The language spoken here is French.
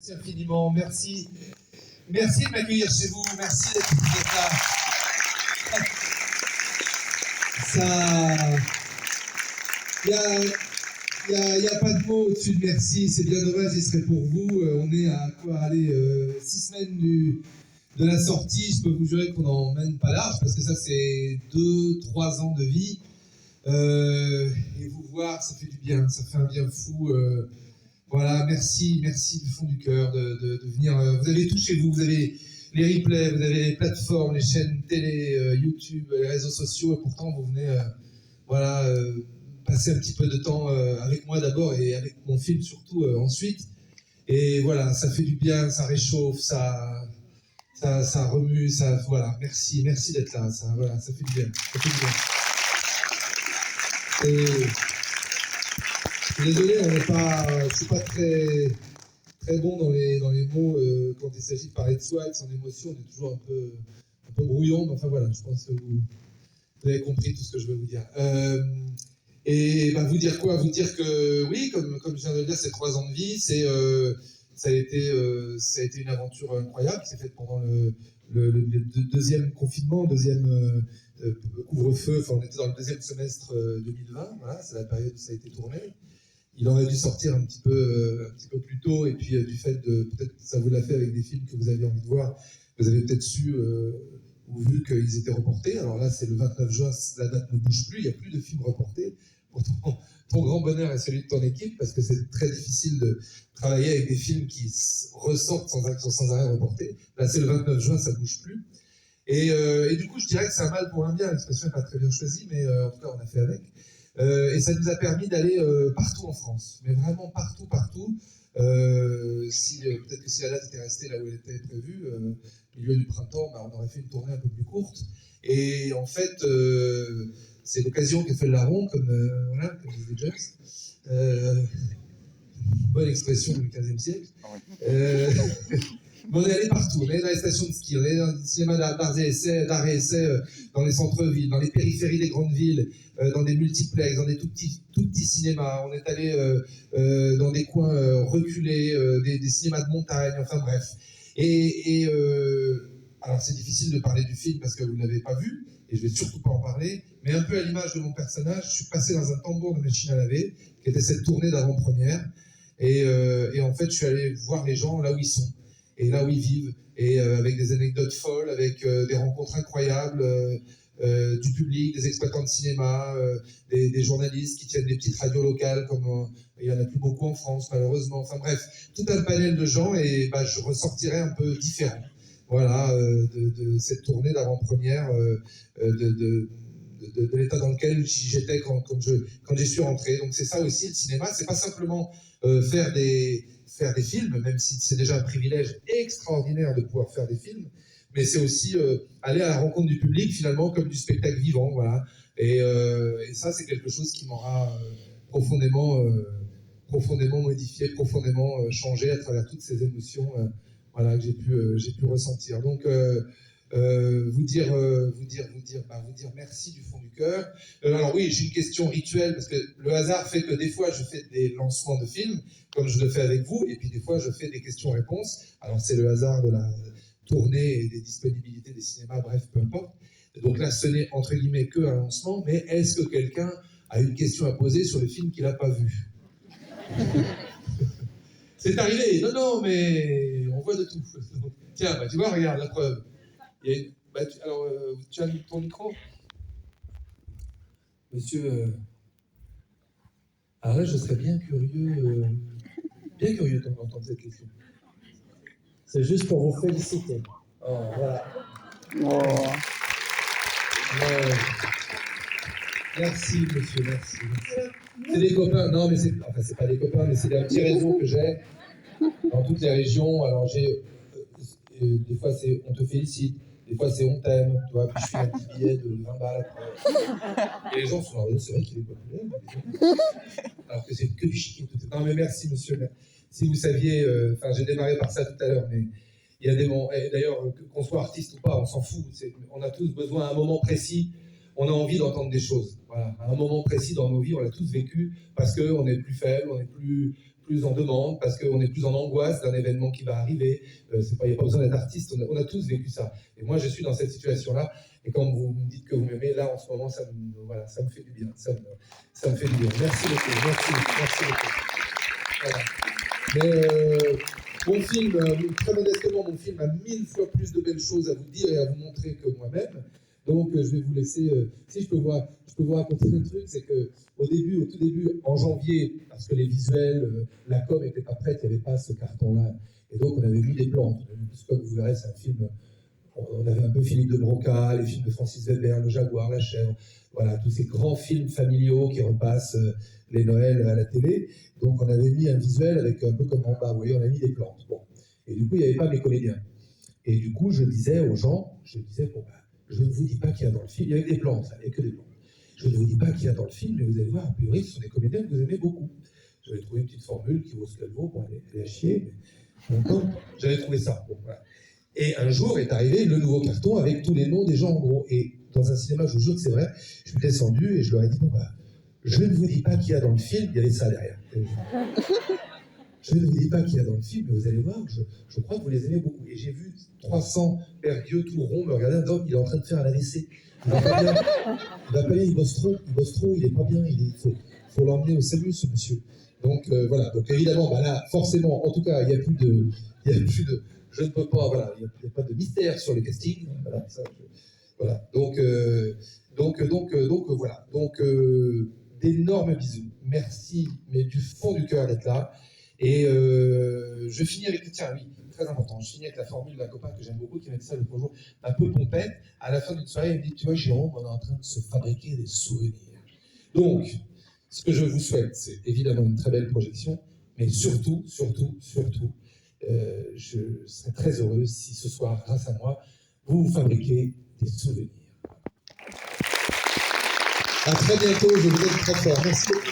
Merci infiniment, merci. Merci de m'accueillir chez vous, merci d'être là. Ça... Il n'y a pas de mots au-dessus de merci, c'est bien dommage, il serait pour vous. On est à quoi, allez, 6 semaines de la sortie, je peux vous jurer qu'on n'en mène pas large, parce que ça c'est 2-3 ans de vie. Et vous voir, ça fait du bien, ça fait un bien fou. Voilà, merci du fond du cœur de venir. Vous avez tout chez vous, vous avez les replays, vous avez les plateformes, les chaînes télé, YouTube, les réseaux sociaux, et pourtant vous venez passer un petit peu de temps avec moi d'abord et avec mon film surtout ensuite. Et voilà, ça fait du bien, ça réchauffe, ça remue, ça, voilà, merci d'être là, ça fait du bien, ça fait du bien. Et désolé, je suis pas très bon dans les mots quand il s'agit de parler de soi, de son émotion, on est toujours un peu brouillon, mais enfin voilà, je pense que vous avez compris tout ce que je veux vous dire. Et bah, vous dire quoi? Vous dire que oui, comme je viens de le dire, c'est 3 ans de vie, ça a été une aventure incroyable qui s'est faite pendant le deuxième confinement, deuxième couvre-feu, enfin on était dans le deuxième semestre 2020, voilà, c'est la période où ça a été tourné. Il aurait dû sortir un petit peu plus tôt, et puis du fait de, peut-être ça vous l'a fait avec des films que vous aviez envie de voir, vous avez peut-être su ou vu qu'ils étaient reportés. Alors là, c'est le 29 juin, la date ne bouge plus, il n'y a plus de films reportés. Pour ton grand bonheur et celui de ton équipe, parce que c'est très difficile de travailler avec des films qui ressortent sans arrêt reportés. Là, c'est le 29 juin, ça ne bouge plus. Et du coup, je dirais que c'est un mal pour un bien, l'expression n'est pas très bien choisie, mais en tout cas, on a fait avec. Et ça nous a permis d'aller partout en France, mais vraiment partout. Peut-être que si la date était restée là où elle était prévue, au milieu du printemps, bah, on aurait fait une tournée un peu plus courte. Et en fait, c'est l'occasion qui a fait le larron, comme disait James. Bonne expression du XVe siècle. On est allé partout, on est allé dans les stations de ski, on est allé dans les cinémas d'art et essai, dans les centres-villes, dans les périphéries des grandes villes, dans des multiplex, dans des tout petits cinémas. On est allé dans des coins reculés, des cinémas de montagne, enfin bref. Alors c'est difficile de parler du film parce que vous ne l'avez pas vu, et je ne vais surtout pas en parler, mais un peu à l'image de mon personnage, je suis passé dans un tambour de machine à laver, qui était cette tournée d'avant-première, et en fait je suis allé voir les gens là où ils sont, et là où ils vivent, et avec des anecdotes folles, avec des rencontres incroyables, du public, des exploitants de cinéma, des journalistes qui tiennent des petites radios locales, comme il n'y en a plus beaucoup en France malheureusement, enfin bref, tout un panel de gens, et bah, je ressortirai un peu différent, voilà, de cette tournée d'avant-première, de l'état dans lequel j'étais quand j'y suis rentré. Donc c'est ça aussi le cinéma, c'est pas simplement faire des films, même si c'est déjà un privilège extraordinaire de pouvoir faire des films, mais c'est aussi aller à la rencontre du public, finalement, comme du spectacle vivant, voilà. Et ça, c'est quelque chose qui m'aura profondément modifié, profondément changé à travers toutes ces émotions voilà, que j'ai pu ressentir. Donc, vous dire merci du fond du cœur. Alors oui, j'ai une question rituelle, parce que le hasard fait que des fois je fais des lancements de films, comme je le fais avec vous, et puis des fois je fais des questions-réponses. Alors c'est le hasard de la tournée et des disponibilités des cinémas, bref, peu importe. Donc là, ce n'est entre guillemets que un lancement, mais est-ce que quelqu'un a une question à poser sur le film qu'il n'a pas vu? C'est arrivé. Non, mais on voit de tout. Tiens, bah, tu vois, regarde la preuve. Il y a une... tu as ton micro, monsieur. Alors là, je serais bien curieux d'entendre cette question. C'est juste pour vous féliciter. Oh, voilà. Oh. Merci, monsieur, merci. C'est des copains. Non, mais c'est pas des copains, mais c'est un petit réseau que j'ai dans toutes les régions. Alors des fois c'est on te félicite, des fois c'est on t'aime, tu vois, puis je fais un petit billet de 20 balles après. Et les gens sont là, c'est vrai qu'il est populaire. Alors que c'est que du chiquet. Non mais merci monsieur. Si vous saviez, j'ai démarré par ça tout à l'heure, mais il y a des moments, et d'ailleurs qu'on soit artiste ou pas, on s'en fout. On a tous besoin à un moment précis, on a envie d'entendre des choses. Voilà, à un moment précis dans nos vies, on l'a tous vécu parce qu'on est plus faible, on est plus plus en demande, parce qu'on est plus en angoisse d'un événement qui va arriver. Il n'y a pas besoin d'être artiste, on a tous vécu ça. Et moi, je suis dans cette situation-là. Et quand vous me dites que vous m'aimez, là, en ce moment, ça me fait du bien. Ça me fait du bien. Merci beaucoup. Merci beaucoup. Voilà. Mais mon film, très modestement, mon film a 1000 fois plus de belles choses à vous dire et à vous montrer que moi-même. Donc, je vais vous laisser. Si je peux vous raconter un truc, c'est que au tout début, en janvier, parce que les visuels, la com n'était pas prête, il n'y avait pas ce carton-là. Et donc, on avait mis des plantes. Comme vous verrez, c'est un film. On avait un peu Philippe de Broca, les films de Francis Weber, Le Jaguar, La Chèvre, voilà, tous ces grands films familiaux qui repassent les Noëls à la télé. Donc, on avait mis un visuel avec un peu comme en bas, vous voyez, on a mis des plantes. Bon. Et du coup, il n'y avait pas mes comédiens. Et du coup, je disais aux gens, bon, je ne vous dis pas qu'il y a dans le film, il y avait des plantes, ça, il n'y avait que des plantes. Je ne vous dis pas qu'il y a dans le film, mais vous allez voir, a priori, ce sont des comédiens que vous aimez beaucoup. J'avais trouvé une petite formule qui vaut ce qu'elle vaut, bon, elle est à chier, mais j'avais trouvé ça. Bon, voilà. Et un jour est arrivé le nouveau carton avec tous les noms des gens en gros. Et dans un cinéma, je vous jure que c'est vrai, je suis descendu et je leur ai dit, bon, je ne vous dis pas qu'il y a dans le film, il y avait ça derrière. Je ne vous dis pas qu'il y a dans le film, mais vous allez voir, je crois que vous les aimez beaucoup. Et j'ai vu 300 pères vieux tout ronds me regarder, un homme, il est en train de faire un AVC. Il va pas bien, il bosse trop, il est pas bien, il faut l'emmener au SAMU, ce monsieur. Donc voilà, donc évidemment, là, forcément, en tout cas, il n'y a plus de, je ne peux pas, voilà, il n'y a pas de mystère sur le casting, voilà, ça, voilà. Donc voilà, d'énormes bisous, merci, mais du fond du cœur d'être là. Et je finis avec, tiens, oui, très important, je finis avec la formule d'un copain que j'aime beaucoup qui m'a dit ça l'autre jour, un peu pompette. À la fin d'une soirée, il me dit, tu vois, Jérôme, on est en train de se fabriquer des souvenirs. Donc, ce que je vous souhaite, c'est évidemment une très belle projection, mais surtout, je serais très heureux si ce soir, grâce à moi, vous fabriquez des souvenirs. À très bientôt, je vous aime très fort. Merci beaucoup.